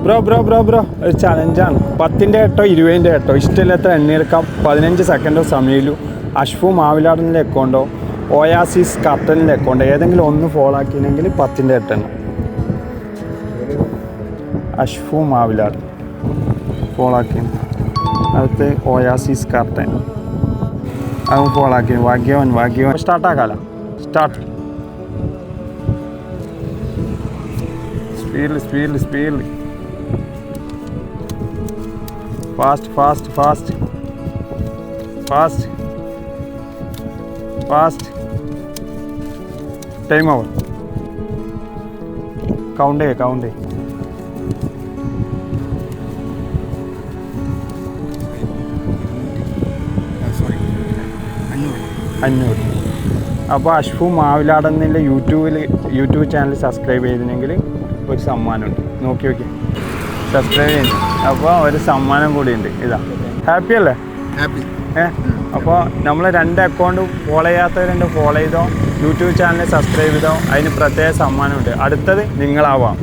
Bro ഒരു ചലഞ്ചാണ്. 10ൻ്റെ കേട്ടോ 20ൻ്റെ കേട്ടോ ഇഷ്ടമില്ലാത്ത എണ്ണിയെടുക്കാം. 15 സെക്കൻഡോ സമയമില്ലു. അഷ്ഫു മാവിലാടിൻ്റെ അക്കൗണ്ടോ ഒയാസിസ് കർട്ടലിൻ്റെ അക്കൗണ്ടോ ഏതെങ്കിലും ഒന്ന് ഫോളോ ആക്കിയെങ്കിൽ 10ൻ്റെ കേട്ടോ. അഷ്ഫു മാവിലാട് ഫോളോ ആക്കി, അടുത്ത് ഒയാസിസ് കർട്ടൻ അതും ഫോളോ ആക്കി. ഭാഗ്യവൻ സ്റ്റാർട്ടാക്കാല. സ്റ്റാർട്ട്. സ്പീഡിൽ ഫാസ്റ്റ് ടൈം ഓവർ. കൗണ്ട് 500. അപ്പോൾ അഷ്ഫു മാവിലാടെന്നില്ല യൂട്യൂബ് ചാനൽ സബ്സ്ക്രൈബ് ചെയ്തിട്ടുണ്ടെങ്കിൽ ഒരു സമ്മാനമുണ്ട്. നോക്കി സബ്സ്ക്രൈബ് ചെയ്യുന്നു. അപ്പോൾ ഒരു സമ്മാനം കൂടിയുണ്ട്. ഇതാ ഹാപ്പി അല്ലേ? ഹാപ്പി. അപ്പോൾ നമ്മൾ 2 അക്കൗണ്ട് ഫോളോ ചെയ്യാത്തവരുണ്ട്, ഫോളോ ചെയ്തോ. യൂട്യൂബ് ചാനൽ സബ്സ്ക്രൈബ് ചെയ്തോ. അതിന് പ്രത്യേക സമ്മാനമുണ്ട്. അടുത്തത് നിങ്ങളാവാം.